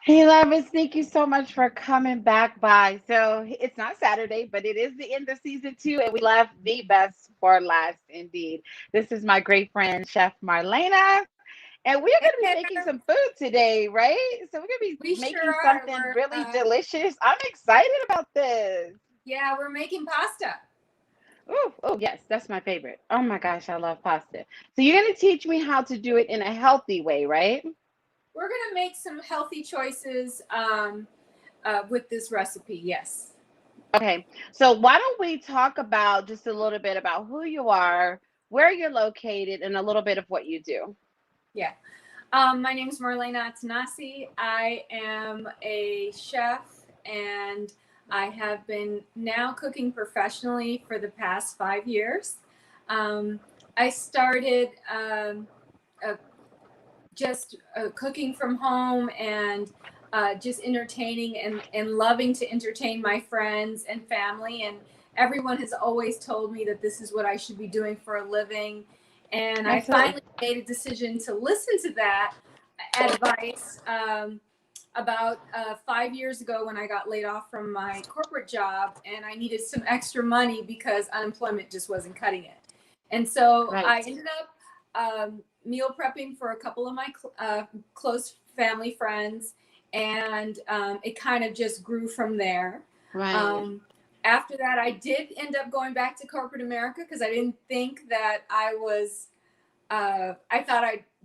Hey, lovers, thank you so much for coming back by. So it's not Saturday, but it is the end of season two, and we left the best for last indeed. This is my great friend, Chef Marlena, and we're Hey going to be making there. some food today, right? So we're going to We be sure making are. something really delicious. I'm excited about this. We're making pasta. Oh, oh, yes, that's my favorite. Oh my gosh, I love pasta. So you're going to teach me how to do it in a healthy way, right? We're gonna make some healthy choices with this recipe. Yes. Okay, so why don't we talk about just a little bit about who you are, where you're located, and a little bit of what you do. Yeah. My name is Marlena Tanasi. I am a chef, and I have been now cooking professionally for the past 5 years. Um, I started uh, just cooking from home and just entertaining and loving to entertain my friends and family. And everyone has always told me that this is what I should be doing for a living. And I Absolutely. finally made a decision to listen to that advice about 5 years ago when I got laid off from my corporate job and I needed some extra money because unemployment just wasn't cutting it. And so I Right. ended up meal prepping for a couple of my close family friends, and it kind of just grew from there. Right. Um, After that, I did end up going back to corporate America because I didn't think that I was. I thought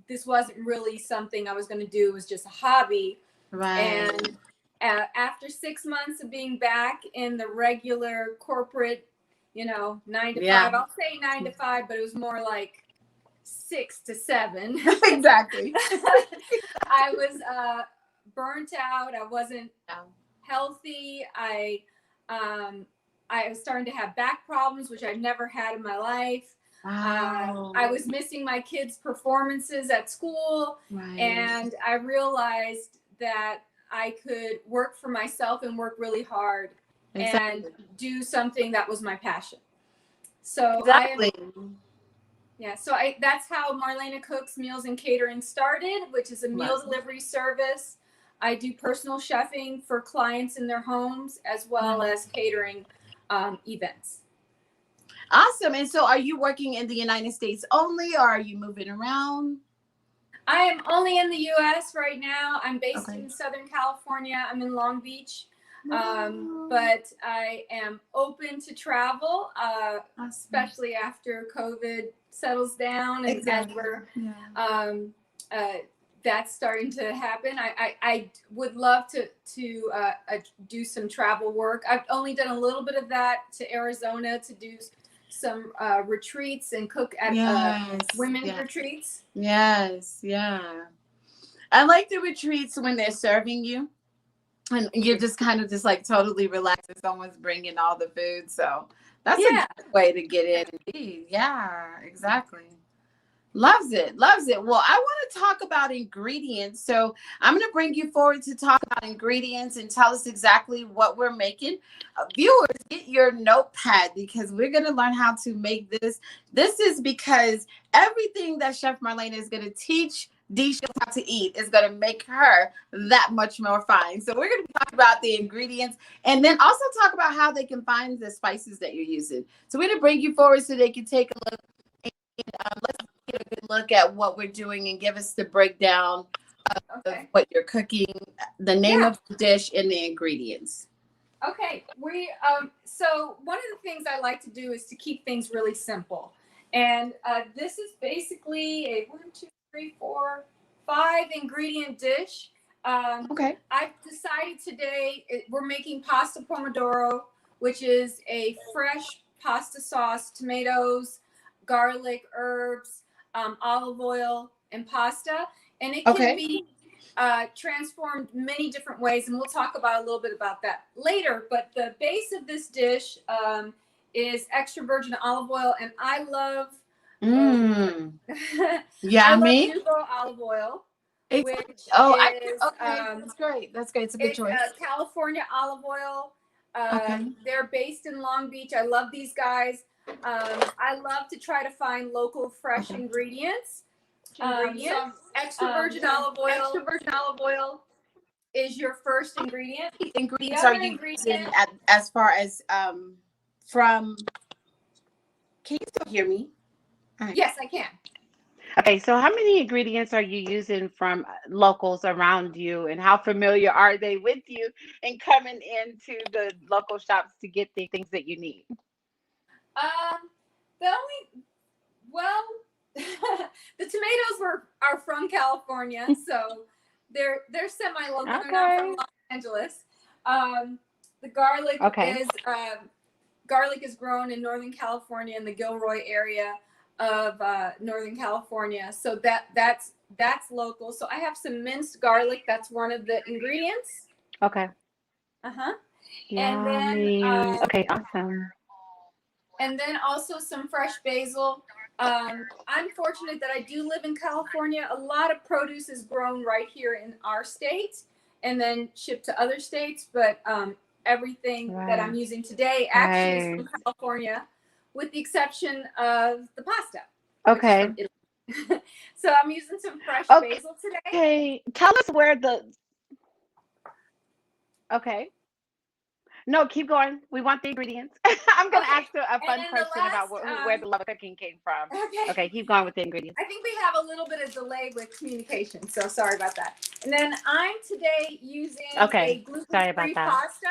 this wasn't really something I was going to do. It was just a hobby, Right. and after 6 months of being back in the regular corporate, 9 to 5, Yeah. I'll say 9 to 5, but it was more like 6 to 7. Exactly. I was burnt out. I wasn't Yeah. healthy. I was starting to have back problems, which I've never had in my life. I Wow. was missing my kids' performances at school, Right. and I realized that I could work for myself and work really hard and Exactly. do something that was my passion. So I am Exactly. Yeah, so that's how Marlena Cooks Meals and Catering started, which is a Right. meal delivery service. I do personal chefing for clients in their homes as well Right. as catering events. Awesome. And so are you working in the United States only, or are you moving around? I am only in the US right now. I'm based Okay. in Southern California. I'm in Long Beach. Oh, But I am open to travel, awesome. especially after COVID settles down and as Exactly. we're Yeah. um, uh, that's starting to happen. I would love to do some travel work. I've only done a little bit of that to Arizona to do some retreats and cook at Yes. women's Yes. retreats. Yes. Yeah. I like the retreats when they're serving you and you're just kind of just like totally relaxed and someone's bringing all the food. So that's a Yeah. good way to get in indeed. Yeah, exactly. Loves it. Loves it. Well, I want to talk about ingredients. So I'm going to bring you forward to talk about ingredients and tell us exactly what we're making. Viewers, get your notepad because we're going to learn how to make this. This is because everything that Chef Marlena is going to teach Dee Shields how to eat is going to make her that much more fine. So we're going to talk about the ingredients and then also talk about how they can find the spices that you're using. So we're going to bring you forward so they can take a look. Let's get a good look at what we're doing and give us the breakdown of Okay. what you're cooking, the name Yeah. of the dish, and the ingredients. Okay. So one of the things I like to do is to keep things really simple, and this is basically a 1, 2, 3, 4, 5 ingredient dish. Um, Okay. I've decided today we're making pasta pomodoro, which is a fresh pasta sauce, tomatoes, garlic, herbs, olive oil, and pasta, and it can Okay. be transformed many different ways, and we'll talk about a little bit about that later. But the base of this dish is extra virgin olive oil, and I love uh, Mmm. I love Yummy. nouveau olive oil, Exactly. which Oh, I is okay. That's great. That's great. It's a good it's choice. California olive oil. Okay. They're based in Long Beach. I love these guys. I love to try to find local fresh Okay. ingredients. So Ingredients. extra virgin olive Extra oil, virgin olive oil. is your first ingredient. The Ingredients are other you using ingredient, as far as from? Can you still hear me? All right. yes, I can. Okay, so how many ingredients are you using from locals around you, and how familiar are they with you and coming into the local shops to get the things that you need? The only, well, the tomatoes are from California, so they're semi-local. They're not from Okay. Los Angeles. The garlic Okay. is garlic is grown in Northern California in the Gilroy area of Northern California, so that's local. So I have some minced garlic. That's one of the ingredients. Okay. Uh-huh. And then Yummy. Okay, awesome. also some fresh basil. I'm fortunate that I do live in California. A lot of produce is grown right here in our state and then shipped to other states. But everything that I'm Right. using today actually is Right. from California, with the exception of the pasta, which is from Okay. Italy. So I'm using some fresh basil today. Okay. Tell us where the okay. No, keep going. We want the ingredients. I'm gonna Okay. ask a And fun then the question about where last, the love of cooking came from. okay. Okay, keep going with the ingredients. I think we have a little bit of delay with communication, so sorry about that. And then I'm today using a Okay, sorry about gluten-free that. pasta,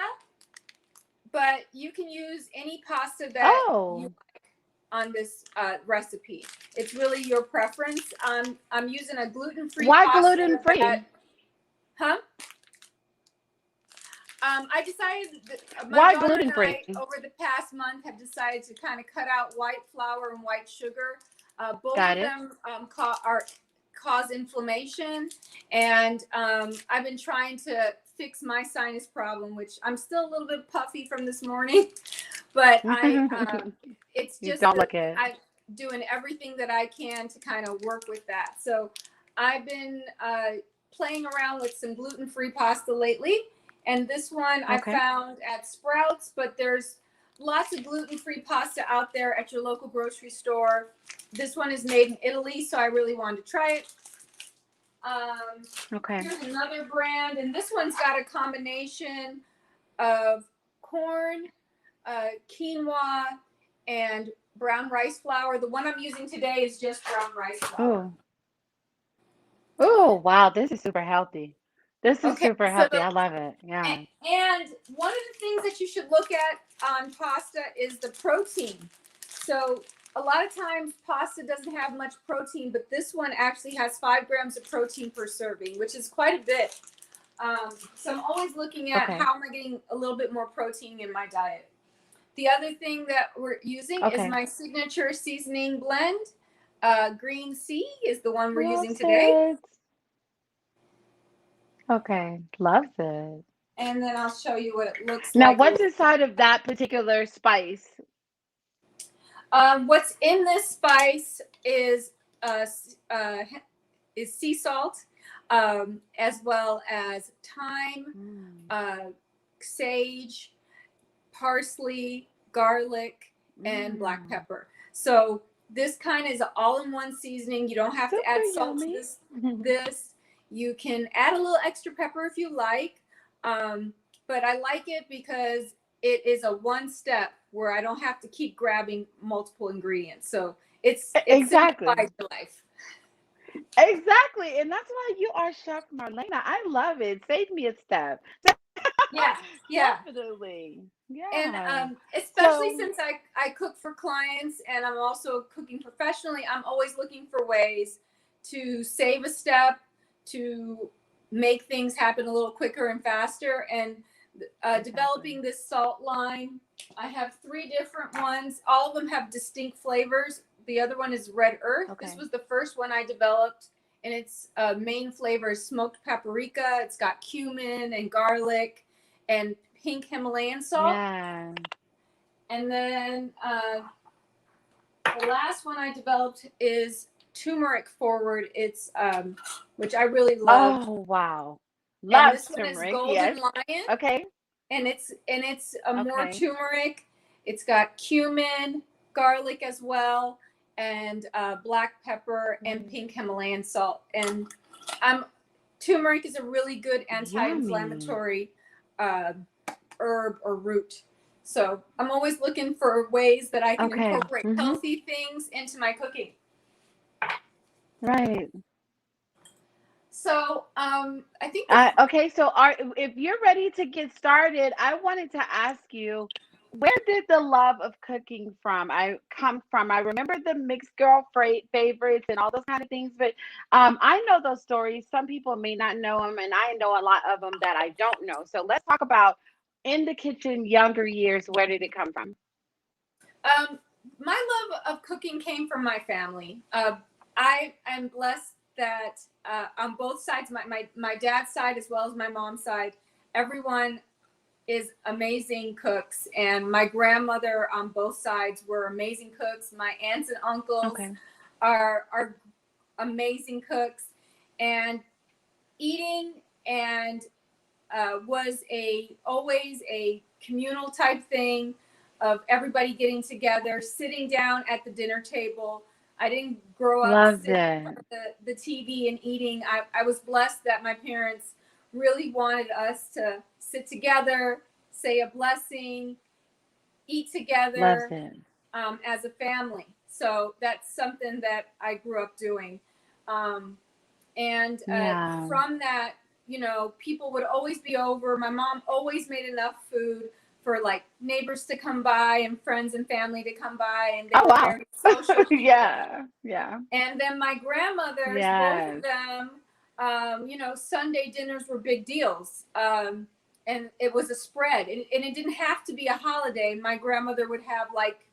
but you can use any pasta that you Oh, like on this recipe. It's really your preference. I'm using a gluten-free why gluten pasta free? that, huh? I decided that my Why daughter and gluten free? I, over the past month, have decided to kind of cut out white flour and white sugar. Both Got of it. them cause inflammation, and I've been trying to fix my sinus problem, which I'm still a little bit puffy from this morning, but it's You just don't that look it. I'm doing everything that I can to kind of work with that. So I've been playing around with some gluten-free pasta lately. And this one I Okay. found at Sprouts, but there's lots of gluten-free pasta out there at your local grocery store. This one is made in Italy, so I really wanted to try it. Okay. Here's another brand, and this one's got a combination of corn, quinoa, and brown rice flour. The one I'm using today is just brown rice flour. Oh. Oh, wow. This is super healthy. This is Okay, super so healthy. I love it. Yeah. and one of the things that you should look at on pasta is the protein. So a lot of times pasta doesn't have much protein, but this one actually has 5 grams of protein per serving, which is quite a bit. So I'm always looking at Okay. how am I getting a little bit more protein in my diet. The other thing that we're using is Okay. my signature seasoning blend. Green Sea is the one we're Love using today. it. Okay. Love it. And then I'll show you what it looks Now, like. what's inside of that particular spice? What's in this spice uh, uh, is sea salt, as well as thyme, sage, parsley, garlic, and black Mm. pepper. So this kind of is an all-in-one seasoning. You don't have to Super add salt to yummy. this. You can add a little extra pepper if you like, but I like it because it is a one step where I don't have to keep grabbing multiple ingredients. So it Exactly. simplifies your life. Exactly. And that's why you are Chef Marlena. I love it. Save me a step. Yeah, yeah. Definitely. And Yeah. especially So, since I cook for clients and I'm also cooking professionally, I'm always looking for ways to save a step, to make things happen a little quicker and faster. And exactly. developing this salt line, I have 3 different ones. All of them have distinct flavors. The other one is red earth. Okay. This was the first one I developed, and its main flavor is smoked paprika. It's got cumin and garlic and pink Himalayan salt. Yeah. And then the last one I developed is turmeric forward. It's which I really love. Oh, wow. And Love this one is turmeric. Golden Yes. Lion, Okay. and it's a more Okay. turmeric. It's got cumin, garlic as well, and black pepper and pink Himalayan salt. And I'm Turmeric is a really good Yummy. anti-inflammatory uh, herb or root. So I'm always looking for ways that I can Okay. incorporate Mm-hmm. healthy things into my cooking. Right. So I think the Okay, so if you're ready to get started, I wanted to ask you, where did the love of cooking from? I come from. I remember the mixed girl favorites and all those kind of things, but I know those stories. Some people may not know them, and I know a lot of them that I don't know. So let's talk about in the kitchen, younger years. Where did it come from? um, my love of cooking came from my family. I am blessed that on both sides, my dad's side as well as my mom's side, everyone is amazing cooks, and my grandmother on both sides were amazing cooks. My aunts and uncles Okay. are amazing cooks, and eating and was a always a communal type thing of everybody getting together, sitting down at the dinner table. I didn't grow up Love sitting in that. front of the TV and eating. I was blessed that my parents really wanted us to sit together, say a blessing, eat Loves together it. as a family. So that's something that I grew up doing. Um, and Yeah. from that, people would always be over. My mom always made enough food for like neighbors to come by and friends and family to come by, and they Oh were wow. very social people. Yeah. Yeah. And then my grandmothers, both of Yes. them, Sunday dinners were big deals. And it was a spread, and it didn't have to be a holiday. My grandmother would have like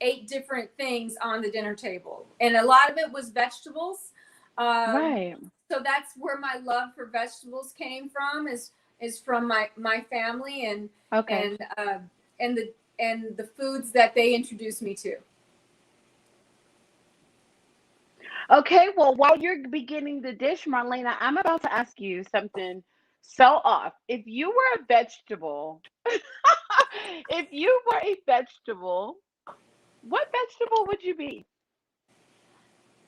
8 different things on the dinner table, and a lot of it was vegetables. Um, Right. so that's where my love for vegetables came from. Is from my family Okay. and and the foods that they introduced me to. Okay, well, while you're beginning the dish, Marlena, I'm about to ask you something so off. If you were a vegetable, if you were a vegetable, what vegetable would you be?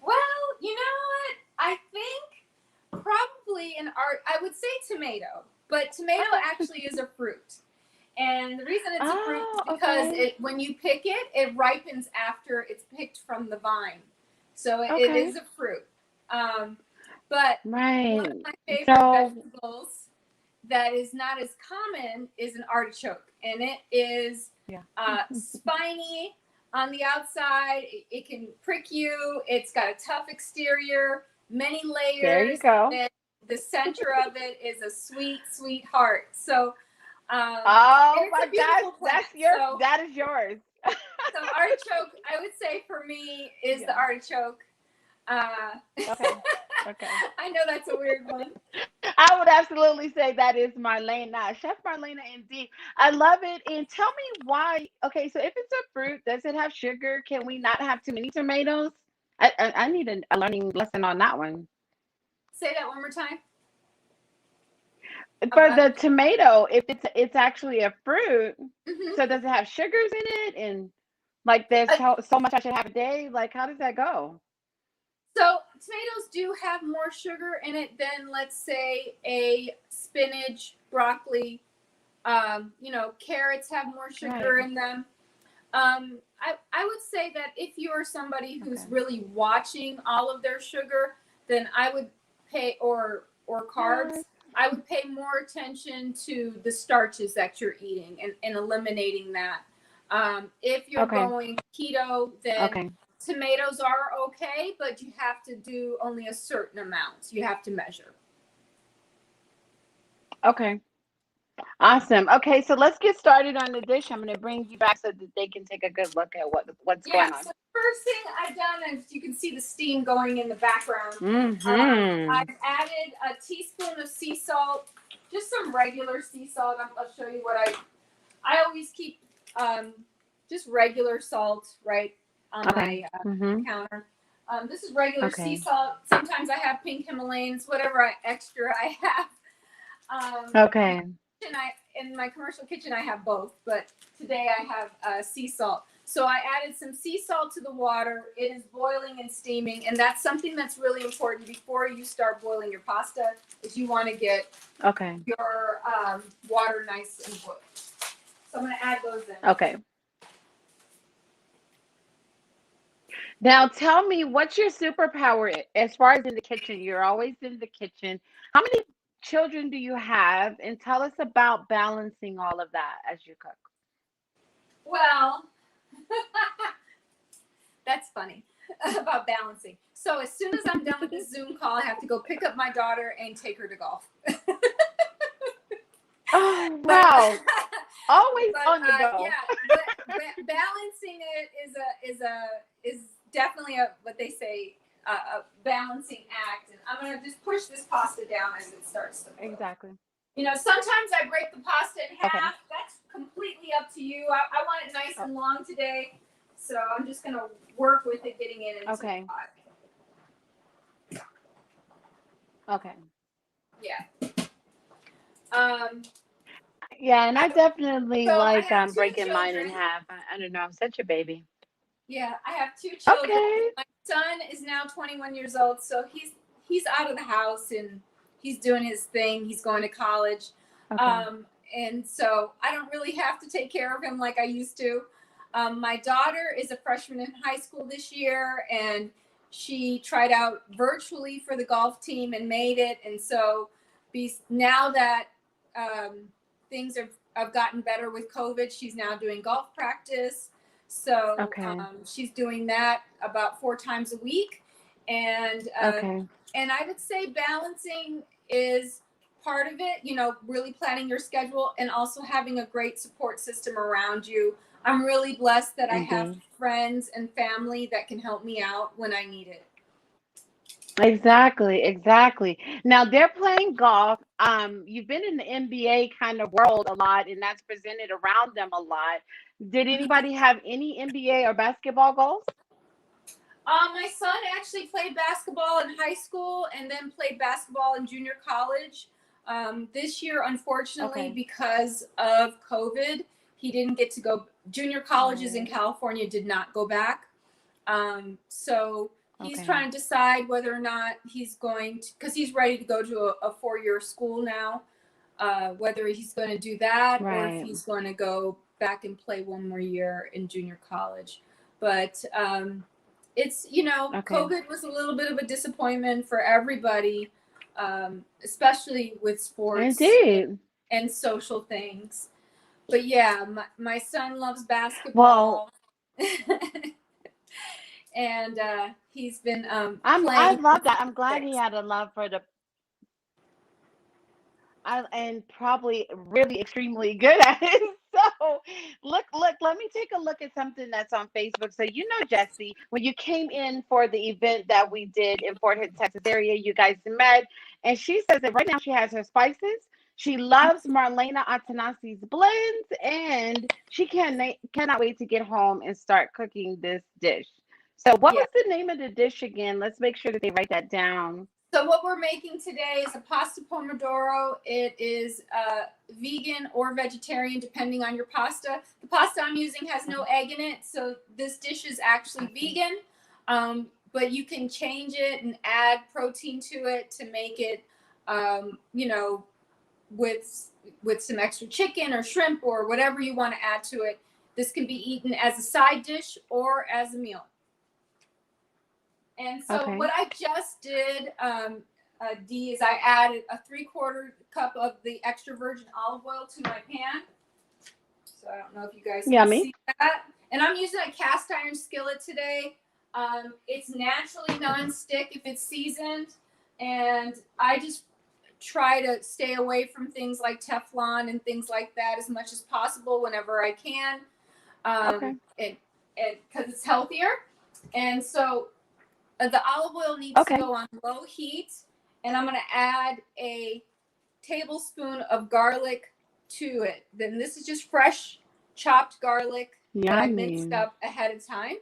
Well, you know what? I think probably an art. I would say tomato, but tomato Okay. actually is a fruit. And the reason it's a fruit is Oh, because okay. when you pick it, it ripens after it's picked from the vine. So it Okay. is a fruit. Um, but one of Right. my favorite So, vegetables that is not as common is an artichoke, and it is yeah. spiny on the outside. It can prick you. It's got a tough exterior, many There you layers, go. and the center of it is a sweet, sweet heart. So, and Oh it's my a gosh, beautiful plant. So, that is yours. so artichoke, I would say for me is the Yeah. artichoke. Uh, Okay. Okay. I know that's a weird one. I would absolutely say that is Marlena, Chef Marlena indeed. I love it. And tell me why. Okay, so if it's a fruit, does it have sugar? Can we not have too many tomatoes? I need a learning lesson on that one. Say that one more time. For Uh, the tomato, if it's actually a fruit, mhm. so does it have sugars in it? And like there's Uh, so much I should have a day? Like how does that go? So tomatoes do have more sugar in it than, let's say, a spinach, broccoli. Carrots have more Right. sugar in them. I would say that if you are somebody who's Okay. really watching all of their sugar, then I would pay or carbs. Yes. I would pay more attention to the starches that you're eating and eliminating that. If you're Okay. going keto, then Okay. tomatoes are okay, but you have to do only a certain amount. You have to measure. Okay. Awesome. Okay, so let's get started on the dish. I'm going to bring you back so that they can take a good look at what's Yeah. going on. So first thing I've done is you can see the steam going in the background. Mm-hmm. I've added a teaspoon of sea salt, just some regular sea salt. I'll show you what I always keep just regular salt right on Okay. my Mm-hmm. counter. This is regular sea Okay. salt. Sometimes I have pink Himalayans, whatever extra I have. Okay. In my commercial kitchen I have both, but today I have sea salt. So I added some sea salt to the water. It is boiling and steaming, and that's something that's really important before you start boiling your pasta. Is you want to get your water nice and boiled. So I'm going to add those in. Okay. Now tell me, what's your superpower as far as in the kitchen? You're always in the kitchen. How many children do you have? And tell us about balancing all of that as you cook. Well, that's funny about balancing. So as soon as I'm done with this Zoom call, I have to go pick up my daughter and take her to golf. Oh, wow. Always on the go. Yeah, but balancing it is definitely what they say a balancing act. And I'm gonna just push this pasta down as it starts to boil. Exactly. You know, sometimes I break the pasta in half. Okay. That's completely up to you. I want it nice and long today, so I'm just gonna work with it, getting it into the pot. Okay. Yeah. Yeah, and I definitely like breaking children. mine in half. I don't know. I'm such a baby. Yeah, I have 2 children. Okay. My son is now 21 years old, so he's out of the house and he's doing his thing. He's going to college. Okay. And so I don't really have to take care of him like I used to. My daughter is a freshman in high school this year, and she tried out virtually for the golf team and made it. And so now that things have gotten better with COVID, she's now doing golf practice. So she's doing that about 4 times a week. And and I would say balancing is part of it, you know, really planning your schedule and also having a great support system around you. I'm really blessed that I have friends and family that can help me out when I need it. Exactly. Now they're playing golf. You've been in the NBA kind of world a lot, and that's presented around them a lot. Did anybody have any NBA or basketball goals? My son actually played basketball in high school and then played basketball in junior college. This year, unfortunately, because of COVID, he didn't get to go. Junior colleges in California did not go back. So he's trying to decide whether or not he's going to, because he's ready to go to a 4-year school now, whether he's going to do that or if he's going to go back and play 1 more year in junior college. But it's, you know, COVID was a little bit of a disappointment for everybody, especially with sports and social things. But yeah, my son loves basketball. And he's been playing. I love that. I'm glad he had a love for the and probably really extremely good at it. So look, let me take a look at something that's on Facebook. So you know, Jesse, when you came in for the event that we did in Fort Hood, Texas area, you guys met, and she says that right now she has her spices. She loves Marlena Atanasi's blends, and she cannot wait to get home and start cooking this dish. So what was the name of the dish again? Let's make sure that they write that down. So what we're making today is a pasta pomodoro. It is vegan or vegetarian, depending on your pasta. The pasta I'm using has no egg in it, so this dish is actually vegan. But you can change it and add protein to it to make it, you know, with some extra chicken or shrimp or whatever you want to add to it. This can be eaten as a side dish or as a meal. And so what I just did, Dee, is I added a 3/4 cup of the extra virgin olive oil to my pan. So I don't know if you guys can see that. And I'm using a cast iron skillet today. It's naturally non-stick if it's seasoned. And I just try to stay away from things like Teflon and things like that as much as possible whenever I can. And because it's healthier. And so the olive oil needs to go on low heat, and I'm going to add a tablespoon of garlic to it. Then this is just fresh chopped garlic that I minced up ahead of time.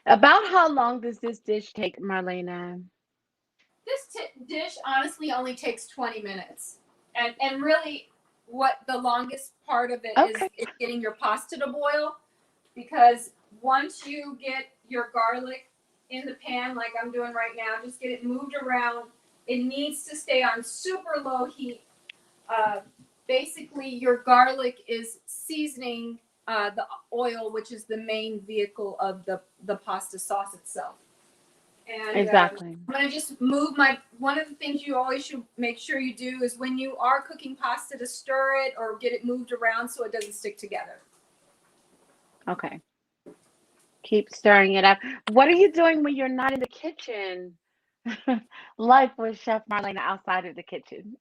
About how long does this dish take, Marlena? dish honestly only takes 20 minutes. And really, what the longest part of it Okay. is getting your pasta to boil, because once you get your garlic in the pan, like I'm doing right now, just get it moved around. It needs to stay on super low heat. Uh, Basically, your garlic is seasoning the oil, which is the main vehicle of the pasta sauce itself. And Exactly. I'm gonna just move one of the things you always should make sure you do is when you are cooking pasta to stir it or get it moved around so it doesn't stick together. Okay. Keep stirring it up. What are you doing when you're not in the kitchen? Life with Chef Marlena outside of the kitchen.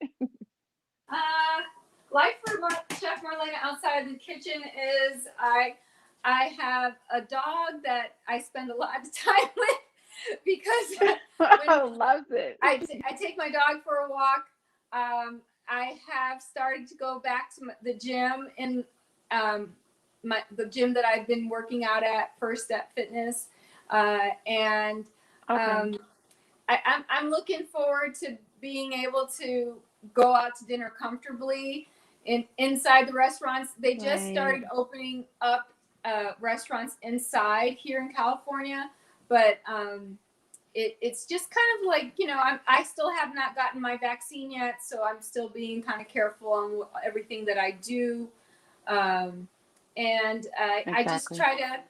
Uh, Life for Chef Marlena outside of the kitchen is I have a dog that I spend a lot of time with because when Loves it. I take my dog for a walk. I have started to go back to the gym in the gym that I've been working out at, First Step Fitness, and Okay. I'm looking forward to being able to go out to dinner comfortably inside the restaurants. They just Right. started opening up restaurants inside here in California, but it's just kind of like, I still have not gotten my vaccine yet, so I'm still being kind of careful on everything that I do. And I just Exactly. try to,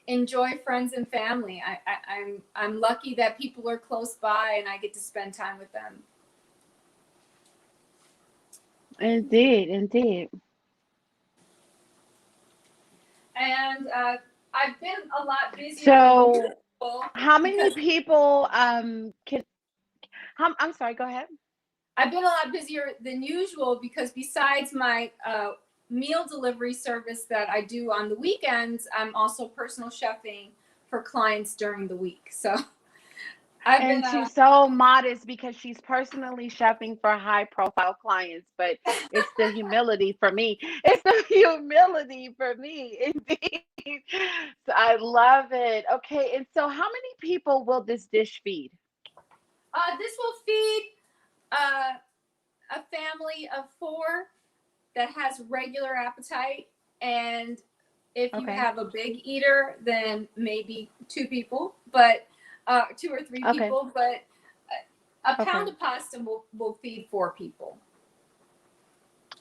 enjoy friends and family. I'm lucky that people are close by and I get to spend time with them. Indeed. Indeed. And I've been a lot busier than So, usual how many because people can I'm sorry, go ahead. I've been a lot busier than usual because besides my meal delivery service that I do on the weekends, I'm also personal chefing for clients during the week. So I've been And she's so modest because she's personally shopping for high profile clients, but it's the humility for me. It's the humility for me, indeed. So I love it. Okay, and so how many people will this dish feed? this will feed uh, a family of 4 that has regular appetite. And if you Okay. have a big eater, then maybe 2 people, but 2 or 3 Okay. people. But a Okay. pound of pasta will feed 4 people.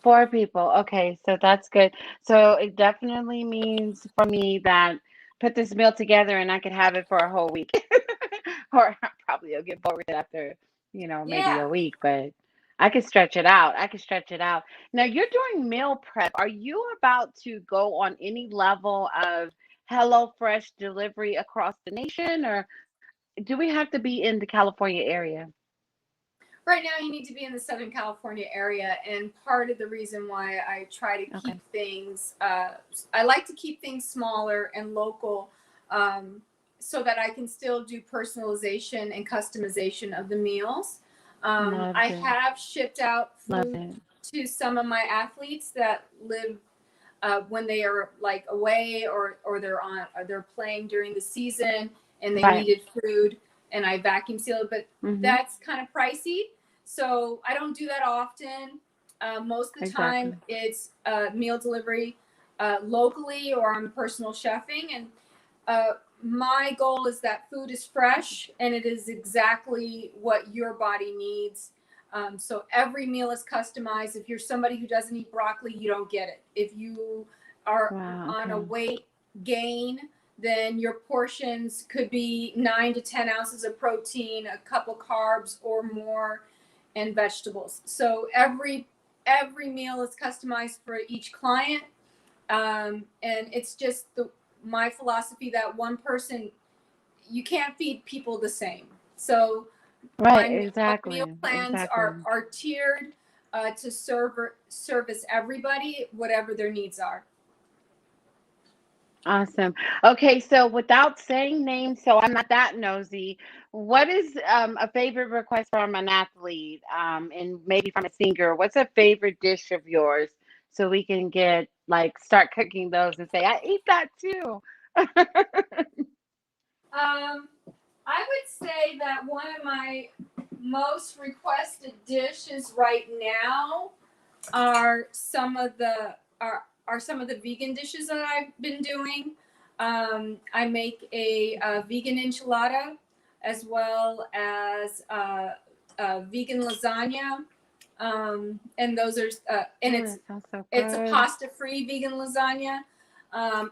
4 people. Okay, so that's good. So it definitely means for me that put this meal together and I could have it for a whole week. Or probably I'll get bored with it after, maybe Yeah. a week, but I could stretch it out. I could stretch it out. Now you're doing meal prep. Are you about to go on any level of HelloFresh delivery across the nation, or do we have to be in the California area? Right now, you need to be in the Southern California area. And part of the reason why I try to Okay. keep things, I like to keep things smaller and local, so that I can still do personalization and customization of the meals. Love I it. have shipped out Love food it. to some of my athletes that live when they are like away, or they're playing during the season and they Right. needed food, and I vacuum seal it, but Mm-hmm. that's kind of pricey, so I don't do that often. Most of the time Exactly. it's meal delivery locally, or I'm personal chefing. And my goal is that food is fresh and it is exactly what your body needs. So every meal is customized. If you're somebody who doesn't eat broccoli, you don't get it. If you are Wow. on a Okay. weight gain, then your portions could be 9 to 10 ounces of protein, a couple carbs or more, and vegetables. So every meal is customized for each client, and it's just my philosophy that one person, you can't feed people the same. So Right. my meal Exactly. plans Exactly. are tiered to service everybody, whatever their needs are. Awesome. Okay, so without saying names, so I'm not that nosy, what is a favorite request from an athlete, and maybe from a singer? What's a favorite dish of yours so we can get like start cooking those and say, I eat that too. Um, I would say that one of my most requested dishes right now are some of the vegan dishes that I've been doing. I make a vegan enchilada as well as vegan lasagna, and those are and Oh, that sounds so it's a good. pasta-free vegan lasagna.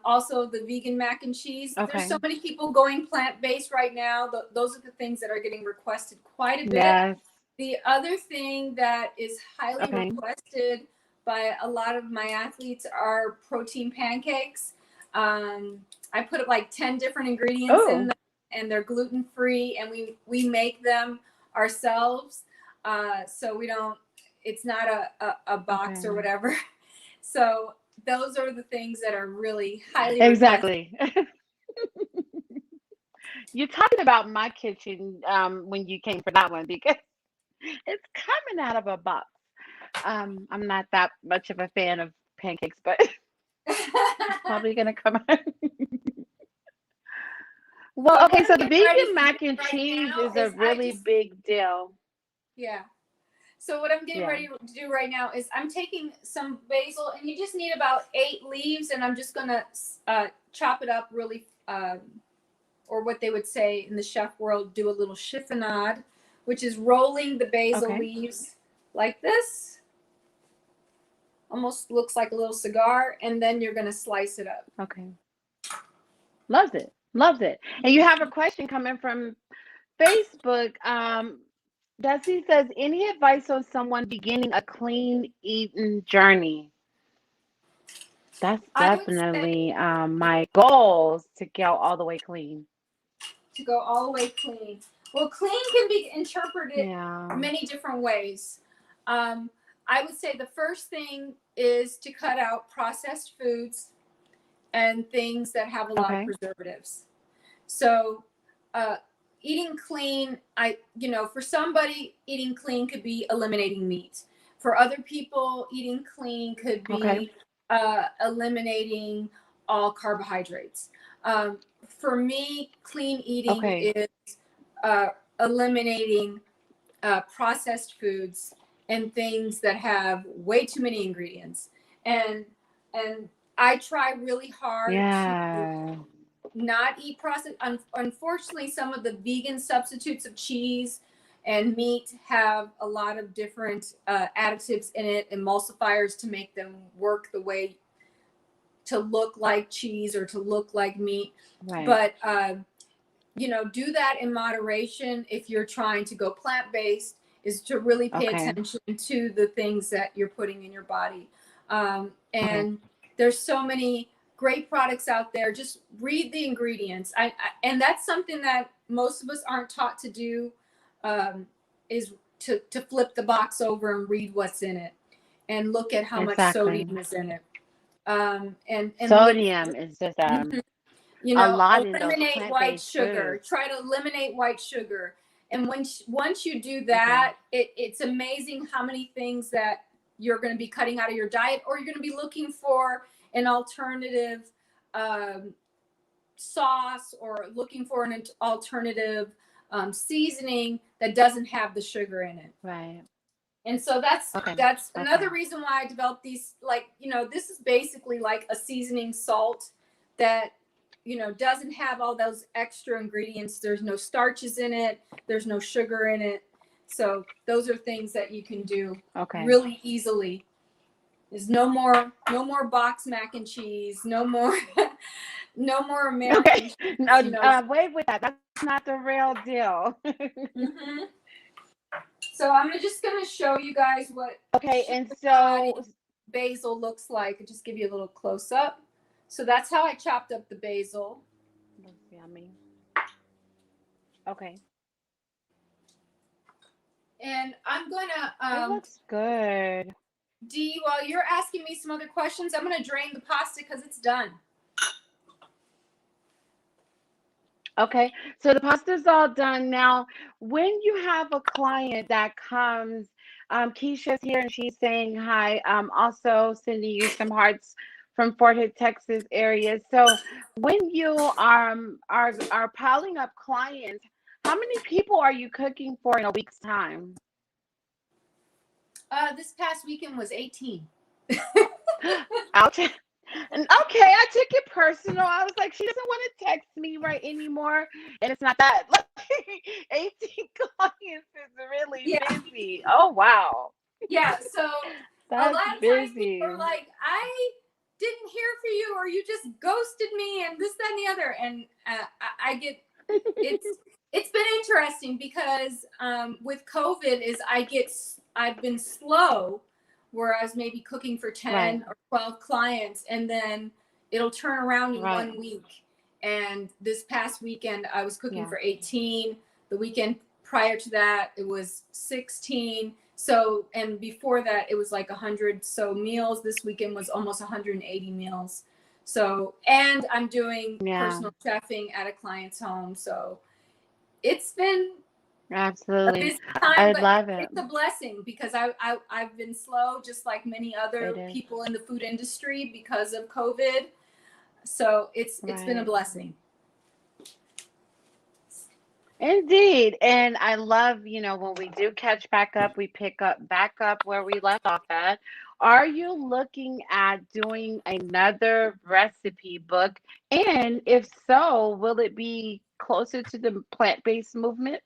Also, the vegan mac and cheese. Okay. There's so many people going plant-based right now. Those are the things that are getting requested quite a bit. Yes. The other thing that is highly Okay. requested by a lot of my athletes are protein pancakes. I put like 10 different ingredients in them, and they're gluten-free, and we make them ourselves. So we don't, it's not a box or whatever. So those are the things that are really highly Exactly. You're talking about my kitchen when you came for that one because it's coming out of a box. I'm not that much of a fan of pancakes, but it's probably gonna come out. Well, okay, so the vegan mac and cheese is a really big deal. Yeah. So what I'm getting ready to do right now is I'm taking some basil, and you just need about 8 leaves, and I'm just gonna chop it up really, or what they would say in the chef world, do a little chiffonade, which is rolling the basil leaves like this. Almost looks like a little cigar, and then you're gonna slice it up. Okay. Loves it. Loves it. And you have a question coming from Facebook. Desi says, any advice on someone beginning a clean eating journey? That's definitely my goals to go all the way clean. To go all the way clean. Well, clean can be interpreted many different ways. I would say the first thing is to cut out processed foods and things that have a lot of preservatives. So, eating clean, for somebody, eating clean could be eliminating meat. For other people, eating clean could be eliminating all carbohydrates. For me, clean eating is eliminating processed foods and things that have way too many ingredients. And I try really hard to not eat processed. Unfortunately, some of the vegan substitutes of cheese and meat have a lot of different additives in it, emulsifiers, to make them work the way to look like cheese or to look like meat. But do that in moderation. If you're trying to go plant-based, is to really pay attention to the things that you're putting in your body. And there's so many great products out there. Just read the ingredients. And that's something that most of us aren't taught to do, is to flip the box over and read what's in it and look at how much sodium is in it. And sodium is just a lot in those eliminate white sugar. foods. Try to eliminate white sugar. And once you do that, it's amazing how many things that you're going to be cutting out of your diet, or you're going to be looking for an alternative sauce, or looking for an alternative seasoning that doesn't have the sugar in it. Right. And so that's another reason why I developed these, this is basically like a seasoning salt that, doesn't have all those extra ingredients. There's no starches in it. There's no sugar in it. So those are things that you can do really easily. There's no more box mac and cheese. No more, no more American. Wait with that. That's not the real deal. So I'm just going to show you guys what and so basil looks like. I'll just give you a little close up. So that's how I chopped up the basil. Looks yummy. Okay. And I'm going to it looks good. Dee, while you're asking me some other questions, I'm going to drain the pasta because it's done. Okay, so the pasta's all done. Now, when you have a client that comes, Keisha's here and she's saying hi. Also sending you some hearts from Fort Hood, Texas area. So when you are piling up clients, How many people are you cooking for in a week's time? This past weekend was 18. Ouch. And okay, I took it personal. I was like, she doesn't want to text me right anymore. And it's not that. Like 18 clients is really Yeah. busy. Oh, wow. Yeah. So a That's lot of times people busy. are like, I didn't hear from you, or you just ghosted me, and this, that, and the other. And I get it's been interesting because with COVID is I've been slow, where I was maybe cooking for 10 Right. or 12 clients, and then it'll turn around in Right. 1 week. And this past weekend I was cooking Yeah. for 18. The weekend prior to that it was 16. So, and before that it was like 100 so meals. This weekend was almost 180 meals. So, and I'm doing Yeah. personal chefing at a client's home. So it's been a Absolutely. busy I time, but love it. it's a blessing because I've been slow, just like many other It is. people in the food industry because of COVID. So it's been a Right. blessing. Indeed. And I love, when we do catch back up, we pick up back up where we left off at. Are you looking at doing another recipe book? And if so, will it be closer to the plant-based movement?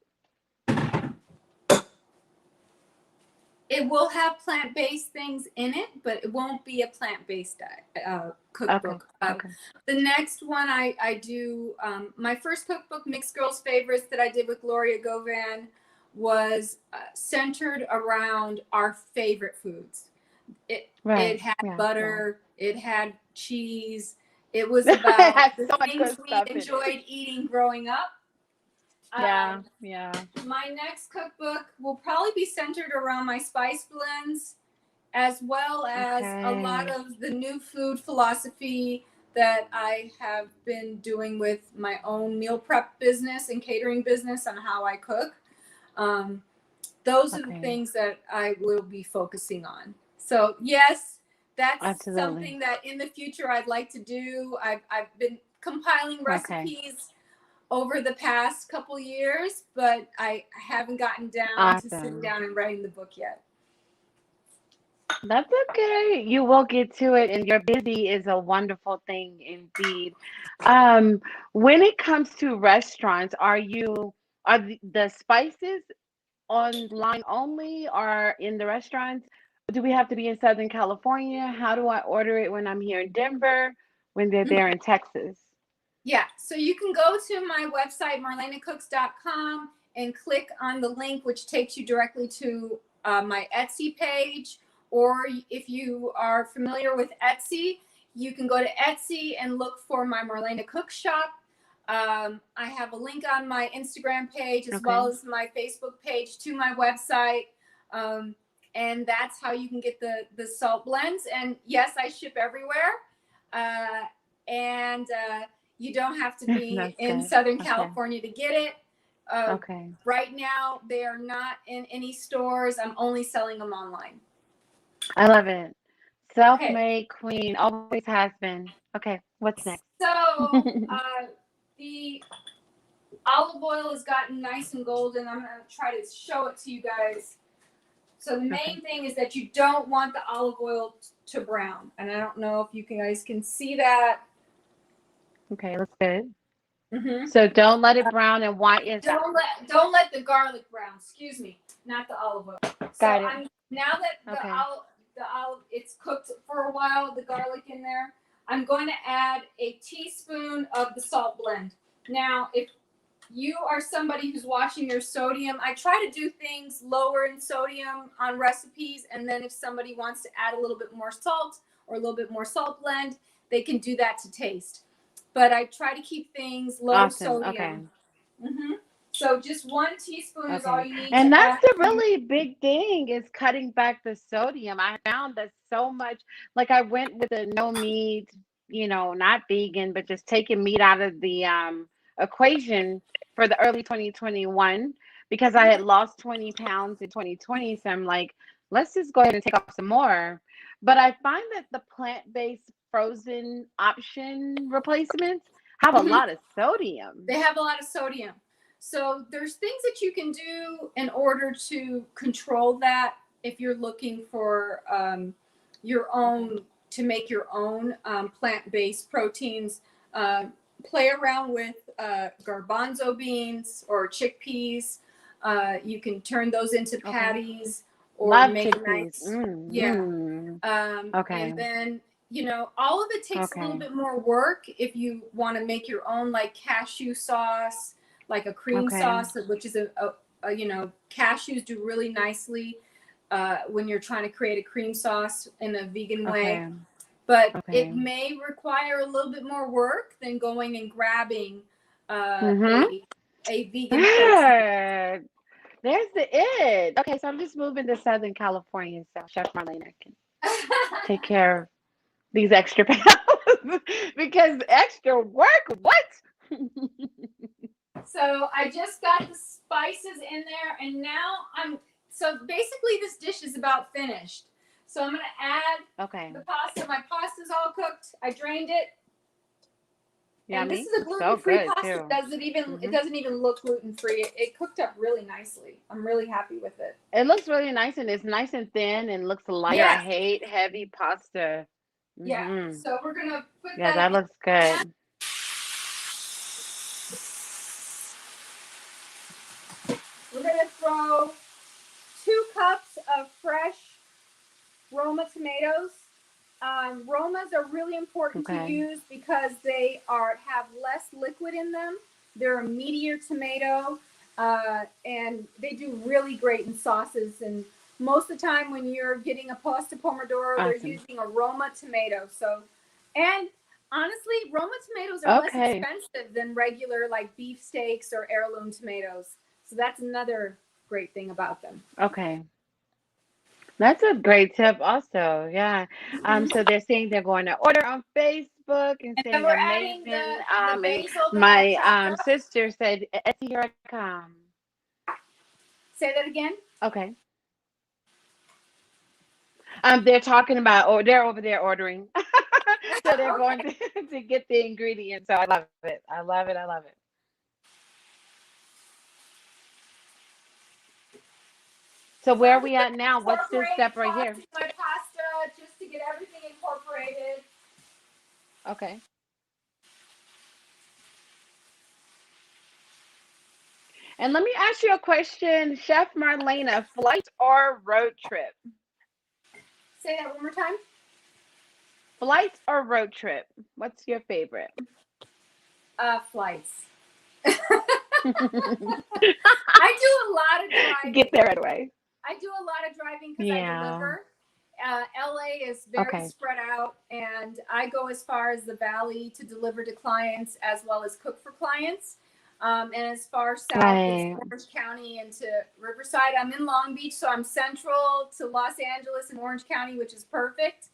It will have plant-based things in it, but it won't be a plant-based Okay. cookbook. Okay. The next one I do, my first cookbook, Mixed Girls Favorites, that I did with Gloria Govan, was centered around our favorite foods. It Right. had Yeah. butter, it had cheese. It was It about has the so much things good we stuff in it. enjoyed eating growing up. Yeah. Yeah. My next cookbook will probably be centered around my spice blends, as well as a lot Okay. of the new food philosophy that I have been doing with my own meal prep business and catering business on how I cook. Those are the Okay. things that I will be focusing on. So yes, that's Absolutely. something that in the future I'd like to do. I've been compiling Okay. recipes over the past couple years, but I haven't gotten down to sitting Awesome. down and writing the book yet. That's okay. You will get to it, and your busy is a wonderful thing indeed. When it comes to restaurants, are the spices online only or in the restaurants? Do we have to be in Southern California? How do I order it when I'm here in Denver, when they're there in Texas? Yeah, so you can go to my website, marlenacooks.com, and click on the link, which takes you directly to my Etsy page. Or if you are familiar with Etsy, you can go to Etsy and look for my Marlena Cook Shop. I have a link on my Instagram page as well Okay. as my Facebook page to my website. And that's how you can get the salt blends. And yes, I ship everywhere. And you don't have to be That's in good. Southern Okay. California to get it. Okay. Right now, they are not in any stores. I'm only selling them online. I love it. Okay, Self-made queen, always has been. Okay, what's next? so the olive oil has gotten nice and golden. I'm going to try to show it to you guys. So the Okay. main thing is that you don't want the olive oil to brown. And I don't know if you guys can see that. Okay, looks good. Mm-hmm. So don't let it brown, and why is that? Don't let the garlic brown. Excuse me, not the olive oil. So Got it. now that Okay. the olive it's cooked for a while, the garlic in there, I'm going to add a teaspoon of the salt blend. Now, if you are somebody who's watching your sodium, I try to do things lower in sodium on recipes, and then if somebody wants to add a little bit more salt or a little bit more salt blend, they can do that to taste. But I try to keep things low Awesome. Okay. sodium. Mm-hmm. So just 1 teaspoon is all Okay. you need And to that's add. the really big thing is cutting back the sodium. I found that so much, like I went with a no meat, not vegan, but just taking meat out of the equation for the early 2021 because I had lost 20 pounds in 2020. So I'm like, let's just go ahead and take off some more. But I find that the plant-based frozen option replacements have a Mhm. lot of sodium. They have a lot of sodium. So there's things that you can do in order to control that if you're looking for your own, to make your own plant-based proteins. Play around with garbanzo beans or chickpeas. You can turn those into patties or Love make chickpeas. nice. Yeah. And then, all of it takes a little bit more work if you want to make your own, like cashew sauce, like a cream sauce, which is cashews do really nicely when you're trying to create a cream sauce in a vegan way. But it may require a little bit more work than going and grabbing a vegan protein. There's the it. Okay, so I'm just moving to Southern California, so Chef Marlena can take care of these extra pounds because extra work. What? So I just got the spices in there, and now so basically this dish is about finished. So I'm gonna add the pasta. My pasta's all cooked. I drained it. And this is a gluten-free pasta. It doesn't even look gluten-free. It cooked up really nicely. I'm really happy with it. It looks really nice, and it's nice and thin and looks lighter. I hate heavy pasta. Yeah. So we're gonna put that. Yeah, that looks good. We're gonna throw 2 cups of fresh Roma tomatoes. Romas are really important to use because they have less liquid in them. They're a meatier tomato, and they do really great in sauces. And most of the time when you're getting a pasta pomodoro, they're using a Roma tomato. So, and honestly, Roma tomatoes are less expensive than regular like beef steaks or heirloom tomatoes. So that's another great thing about them. Okay. That's a great tip also. Yeah. So they're saying they're going to order on Facebook and saying we're amazing. adding the basil my sister said, Etsy, here I come. Say that again. Okay. They're talking about, they're over there ordering. So they're going to get the ingredients. So I love it. I love it. I love it. So where are we at now? What's this step right here? My pasta just to get everything incorporated. Okay. And let me ask you a question, Chef Marlena, flight or road trip? Say that one more time. Flight or road trip? What's your favorite? Flights. I do a lot of driving. Get there right away. I do a lot of driving because I deliver. LA is very spread out, and I go as far as the Valley to deliver to clients as well as cook for clients. And as far south as Orange County and to Riverside. I'm in Long Beach, so I'm central to Los Angeles and Orange County, which is perfect.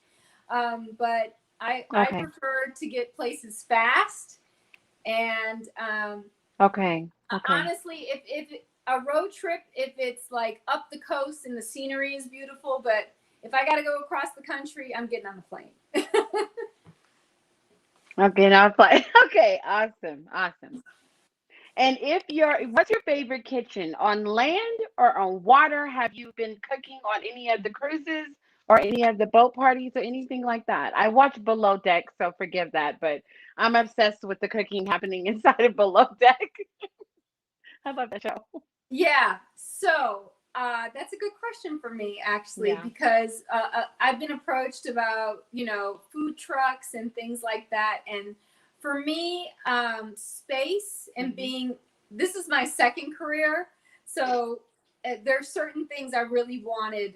But I prefer to get places fast. And honestly, if a road trip, if it's like up the coast and the scenery is beautiful, but if I got to go across the country, I'm getting on the plane. Okay, awesome. And what's your favorite kitchen, on land or on water? Have you been cooking on any of the cruises or any of the boat parties or anything like that? I watch Below Deck, so forgive that, but I'm obsessed with the cooking happening inside of Below Deck. I love that show. Yeah, so that's a good question for me, actually, because I've been approached about, food trucks and things like that. And for me, space and this is my second career. So there's certain things I really wanted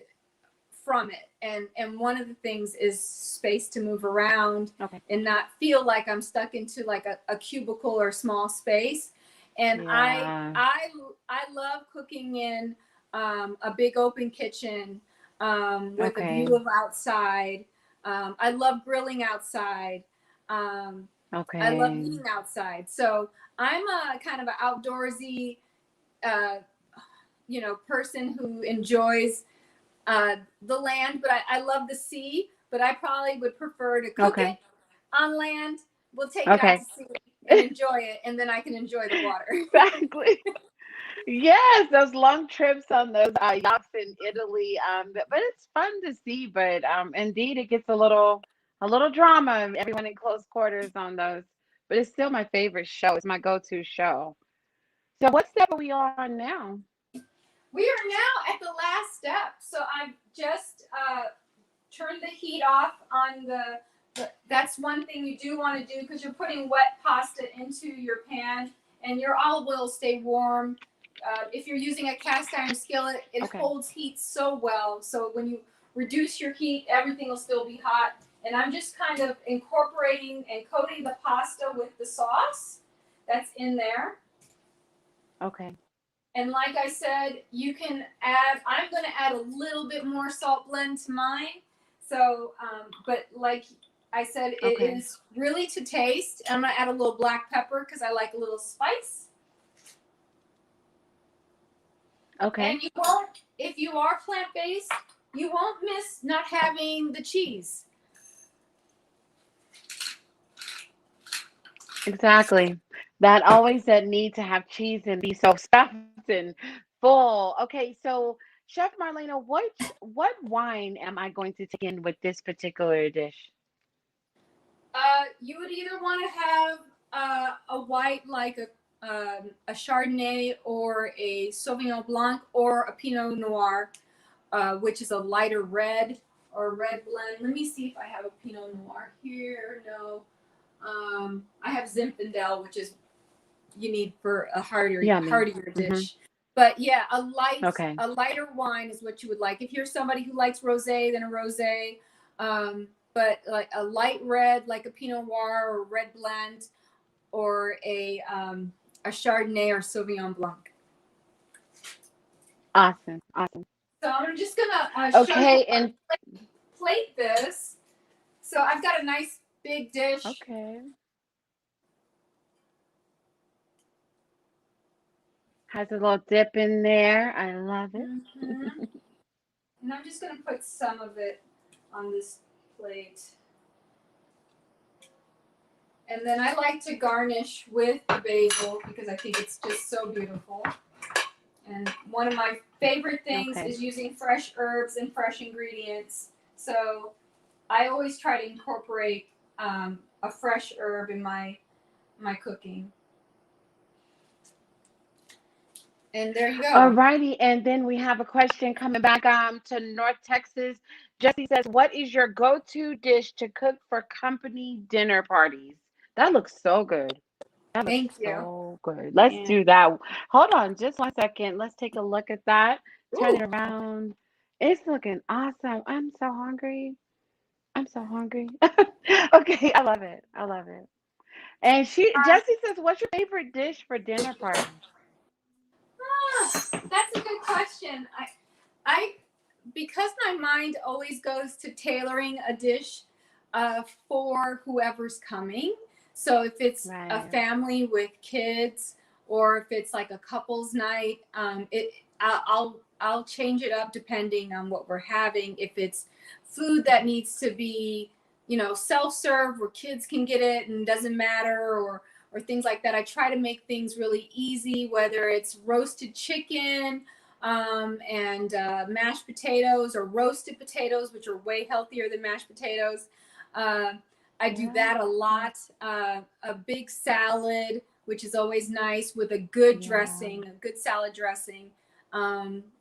from it. And one of the things is space to move around and not feel like I'm stuck into like a cubicle or small space. And I love cooking in a big open kitchen with a view of outside. I love grilling outside. I love eating outside. So I'm a kind of an outdoorsy, person who enjoys the land, but I love the sea. But I probably would prefer to cook it on land. We'll take it out to sea. and enjoy it, and then I can enjoy the water. Exactly. Yes, those long trips on those yachts in Italy. But it's fun to see. But indeed, it gets a little drama. Everyone in close quarters on those. But it's still my favorite show. It's my go-to show. So what step are we on now? We are now at the last step. So I've just turned the heat off on that's one thing you do want to do because you're putting wet pasta into your pan and your olive oil will stay warm. If you're using a cast iron skillet, it holds heat so well. So when you reduce your heat, everything will still be hot. And I'm just kind of incorporating and coating the pasta with the sauce that's in there. Okay. And like I said, you can add, I'm going to add a little bit more salt blend to mine. So, but like I said, it is really to taste. I'm going to add a little black pepper because I like a little spice. Okay. And you won't, if you are plant-based, you won't miss not having the cheese. Exactly. That need to have cheese and be so stuffed and full. Okay, so Chef Marlena, what wine am I going to take in with this particular dish? You would either want to have a white like a Chardonnay or a Sauvignon Blanc or a Pinot Noir, which is a lighter red or red blend. Let me see if I have a Pinot Noir here. No. I have Zinfandel, which is you need for a heartier dish. But yeah, a lighter wine is what you would like. If you're somebody who likes rosé, then a rosé. But like a light red, like a Pinot Noir or red blend, or a Chardonnay or Sauvignon Blanc. Awesome, awesome. So I'm just gonna show you how to plate this. So I've got a nice big dish. Okay. Has a little dip in there. I love it. Mm-hmm. And I'm just gonna put some of it on this plate. And then I like to garnish with the basil because I think it's just so beautiful. And one of my favorite things is using fresh herbs and fresh ingredients. So I always try to incorporate a fresh herb in my cooking. And there you go. All righty. And then we have a question coming back to North Texas. Jesse says, what is your go-to dish to cook for company dinner parties? That looks so good. That looks so good. Let's do that. Hold on just 1 second. Let's take a look at that. Turn it around. It's looking awesome. I'm so hungry. I'm so hungry. Okay, I love it. I love it. And Jessie says, what's your favorite dish for dinner party? That's a good question. I because my mind always goes to tailoring a dish for whoever's coming. So if it's a family with kids, or if it's like a couple's night, I'll change it up depending on what we're having. If it's food that needs to be, self-serve where kids can get it and doesn't matter, or things like that, I try to make things really easy, whether it's roasted chicken and mashed potatoes, or roasted potatoes, which are way healthier than mashed potatoes. I do that a lot. A big salad, which is always nice, with a good dressing, a good salad dressing.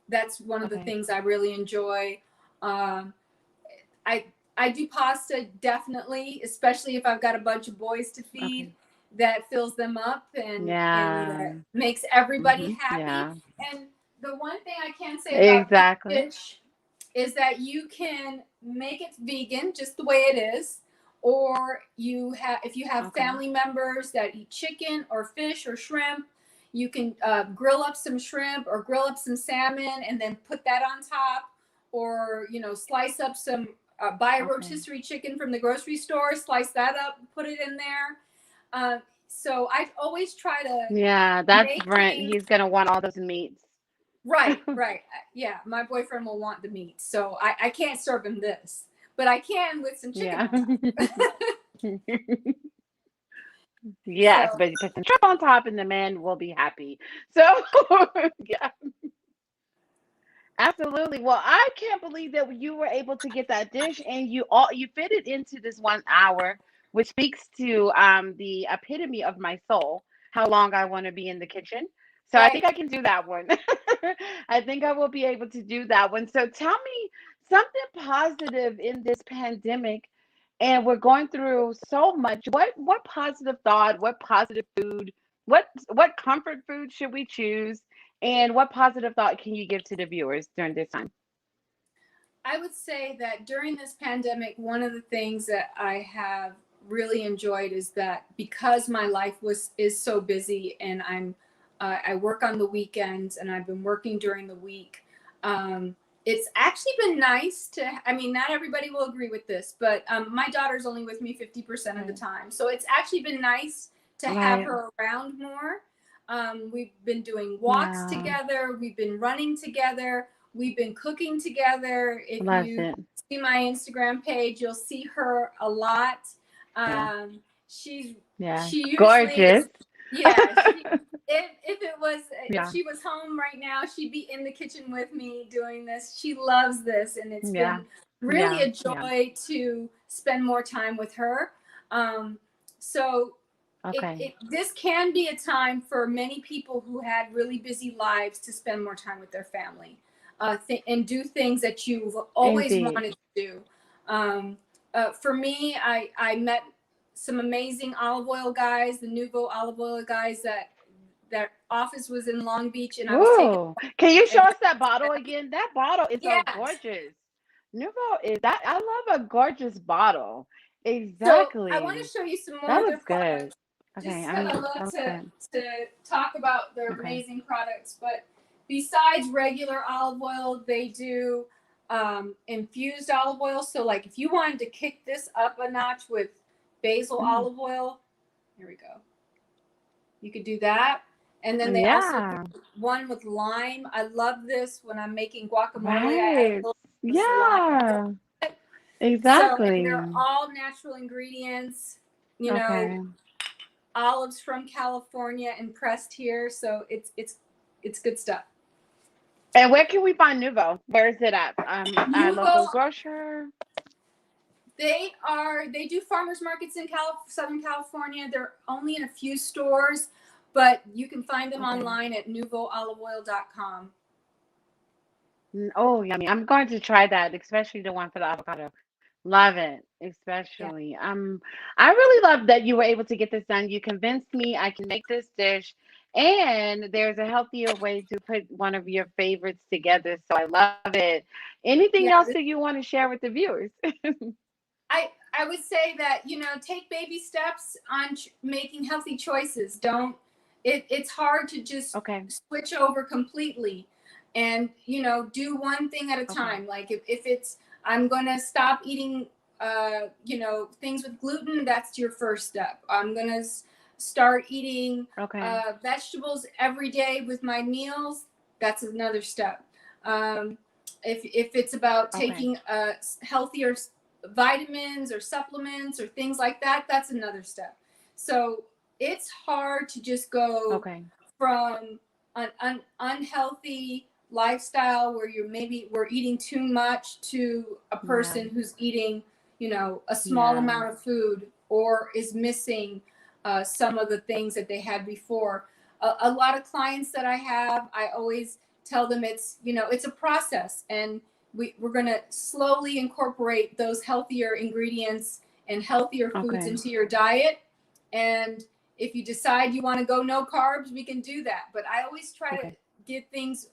That's one of the things I really enjoy. I do pasta, definitely, especially if I've got a bunch of boys to feed. That fills them up and makes everybody happy. And the one thing I can say about this dish is that you can make it vegan just the way it is, or if you have family members that eat chicken or fish or shrimp, you can grill up some shrimp or grill up some salmon and then put that on top, or slice up some buy a rotisserie chicken from the grocery store, slice that up, put it in there. So I always try to. Yeah, that's Brent. He's gonna want all those meats. Right. Yeah, my boyfriend will want the meat, so I can't serve him this, but I can with some chicken. Yes, So but you put some shrimp on top and the man will be happy. So, yeah, absolutely. Well, I can't believe that you were able to get that dish and you fit it into this 1 hour, which speaks to the epitome of my soul, how long I want to be in the kitchen. So I think right. I can do that one. I think I will be able to do that one. So tell me something positive in this pandemic, and we're going through so much. What positive thought, what positive food, what comfort food should we choose? And what positive thought can you give to the viewers during this time? I would say that during this pandemic, one of the things that I have really enjoyed is that because my life was is so busy and I work on the weekends and I've been working during the week. It's actually been nice to. I mean, not everybody will agree with this, but my daughter's only with me 50% of the Right. time, so it's actually been nice to have Right. her around more. We've been doing walks Yeah. together. We've been running together. We've been cooking together. If Love you it. see my Instagram page, you'll see her a lot. Yeah. She's Yeah. she usually Gorgeous. is, yeah. If it was if Yeah. she was home right now, she'd be in the kitchen with me doing this. She loves this, and it's Yeah. been really Yeah. a Yeah. joy to spend more time with her. So Okay. this can be a time for many people who had really busy lives to spend more time with their family, and do things that you've always Indeed. wanted to do. For me, I met some amazing olive oil guys, the Nouveau olive oil guys that office was in Long Beach, and I was taking Ooh. Can you show advantage us that of bottle that. again? That bottle is so Yes. gorgeous. Nouveau is that I love a gorgeous bottle. So I want Exactly. to show you some more That of their looks good. products, Okay, just because I that love looks good. to talk about their Okay. amazing products. But besides regular olive oil, they do infused olive oil. So like if you wanted to kick this up a notch with basil Mm. olive oil, here we go. You could do that. And then they also do Yeah. one with lime. I love this when I'm making guacamole. I add a Right. little bit of lime to Yeah. it. So, and they're Exactly. all natural ingredients, you know, Okay. olives from California and pressed here. So it's good stuff. And where can we find Nuvo? Where is it at? Our local Nouveau, grocer. they do farmers markets in Southern California. They're only in a few stores, but you can find them Okay. online at nouveauoliveoil.com. Oh, yummy. I'm going to try that, especially the one for the avocado. Love it, Yeah. especially. I really love that you were able to get this done. You convinced me I can make this dish, and there's a healthier way to put one of your favorites together. So I love it. Anything Yeah. else that you want to share with the viewers? I would say that, take baby steps on making healthy choices. Don't it's hard to just Okay. switch over completely, and do one thing at a Okay. time. Like if it's I'm going to stop eating things with gluten, that's your first step. I'm going to start eating Okay. vegetables every day with my meals, that's another step. um, if it's about Okay. taking healthier vitamins or supplements or things like that, that's another step. So it's hard to just go Okay. from an unhealthy lifestyle where we're eating too much to a Yeah. person who's eating a small Yeah. amount of food or is missing some of the things that they had before. A lot of clients that I have, I always tell them it's a process, and we're going to slowly incorporate those healthier ingredients and healthier foods Okay. into your diet. And if you decide you want to go no carbs, we can do that. But I always try to Okay. get things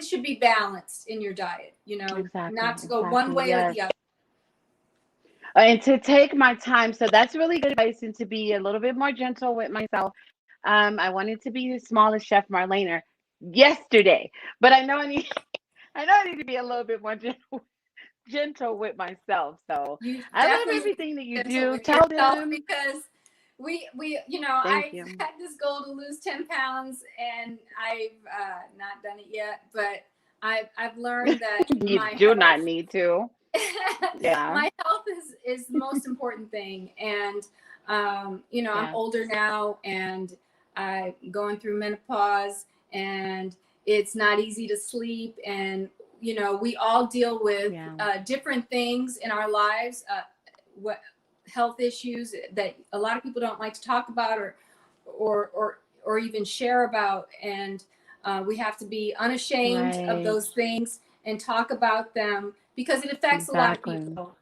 should be balanced in your diet, Exactly. not to go one Exactly. way or Yes. the other. And to take my time. So that's really good advice, and to be a little bit more gentle with myself. I wanted to be as small as Chef Marlena yesterday, but I know I need I know I need to be a little bit more gentle with myself. So You I love definitely need to everything that be you gentle do. with Tell yourself, them. because Thank I've you. had this goal to lose 10 pounds, and I've not done it yet, but I've learned that You my do not health need to. Yeah. my health is the most important thing. And You know, I'm Yeah. older now, and I'm going through menopause, and it's not easy to sleep. And, you know, we all deal with Yeah. different things in our lives, what health issues that a lot of people don't like to talk about, or even share about. And we have to be unashamed of Right. those things and talk about them, because it affects a lot of Exactly. people.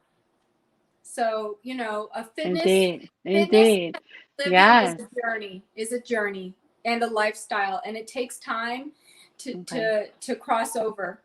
So, you know, Indeed. fitness Indeed. living Yes. is a journey and a lifestyle, and it takes time Okay. to cross over.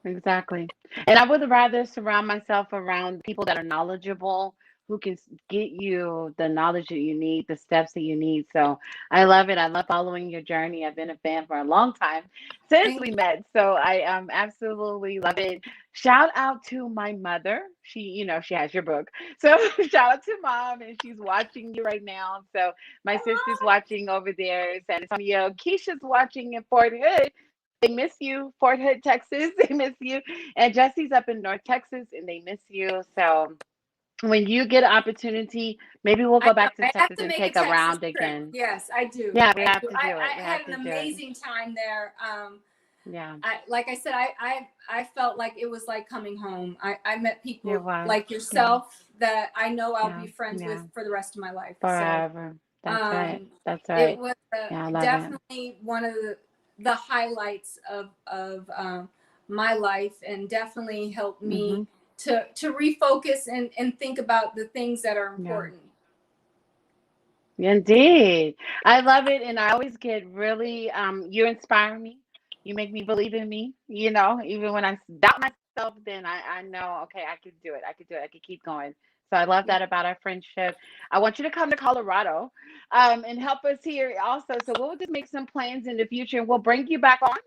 Exactly. And I would rather surround myself around people that are knowledgeable, who can get you the knowledge that you need, the steps that you need. So I love it. I love following your journey. I've been a fan for a long time since Thank we met. So I absolutely love it. Shout out to my mother. She has your book. So shout out to mom, and she's watching you right now. So my sister's watching over there, San Antonio. Keisha's watching in Fort Hood. They miss you, Fort Hood, Texas. They miss you. And Jesse's up in North Texas and they miss you. So when you get an opportunity, maybe we'll I go know. back to I have Texas to and make a take a Texas round trip. again. Yes, I do. Yeah, we I have do. to do it. I We had have an to do it. amazing time there. Yeah, Like I said, I felt like it was like coming home. I met it people was. like Yeah, yourself that I know I'll yeah, be friends yeah. with for the rest of my life. So Forever. That's right. um, That's it right. was Yeah, I love it. definitely one of the highlights of my life, and definitely helped Mm-hmm. me to refocus and think about the things that are Yeah. important. Indeed. I love it. And I always get really, you inspire me. You make me believe in me, even when I doubt myself, then I know, okay, I could do it. I could do it. I could keep going. So I love Yeah. that about our friendship. I want you to come to Colorado, and help us here also. So we'll just make some plans in the future and we'll bring you back on.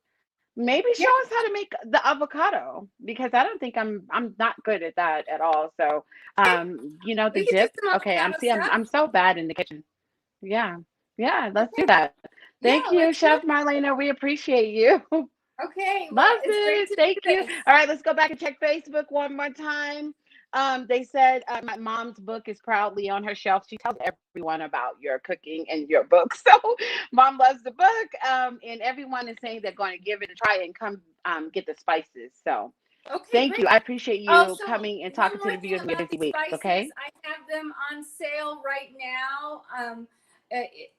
Maybe Yeah. show us how to make the avocado because I don't think I'm not good at that at all. So, the We could do dip. some Okay, avocado I'm stuff. so bad in the kitchen. Yeah. Yeah, let's do Okay. that. Yeah, Thank you, let's do Chef it. Marlena. We appreciate you. Okay. Well, Love it's great it. to Thank do you. this. All right, let's go back and check Facebook one more time. They said my mom's book is proudly on her shelf. She tells everyone about your cooking and your book. So mom loves the book. And everyone is saying they're going to give it a try and come get the spices. So Okay, thank you. great. I appreciate you Also, coming and one talking to more the thing viewers. We have about busy these weeks, spices, okay? I have them on sale right now.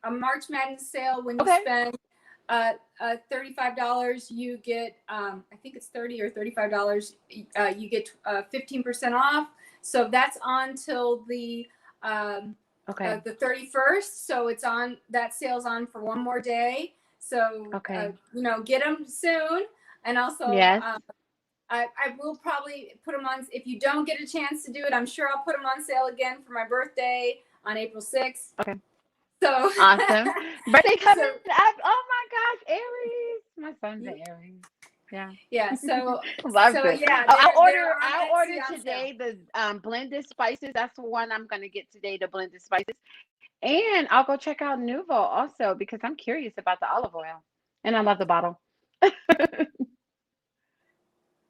A March Madness sale. When you Okay. spend $35, you get I think it's $30 or $35. You get 15% off. So that's on till Okay. the 31st. So it's on, that sale's on for one more day. So Okay. get them soon. And also Yes. I will probably put them on. If you don't get a chance to do it, I'm sure I'll put them on sale again for my birthday on April 6th. Okay. So, Awesome. Birthday coming so up. Oh my gosh, Aries. My son's an Aries. Yeah. yeah. Loves it. Yeah, Oh, they're on I'll order Etsy on sale. today the blended spices. That's the one I'm gonna get today, the blended spices. And I'll go check out Nouveau also because I'm curious about the olive oil. And I love the bottle.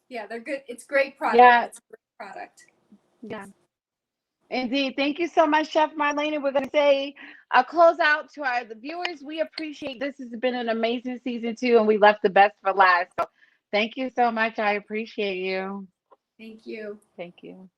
Yeah, they're good. It's great product. Yeah, It's a great product. yeah. Indeed. Thank you so much, Chef Marlena. We're going to say a close out to the viewers. We appreciate this. Has been an amazing season two, and we left the best for last. So thank you so much. I appreciate you. Thank you. Thank you.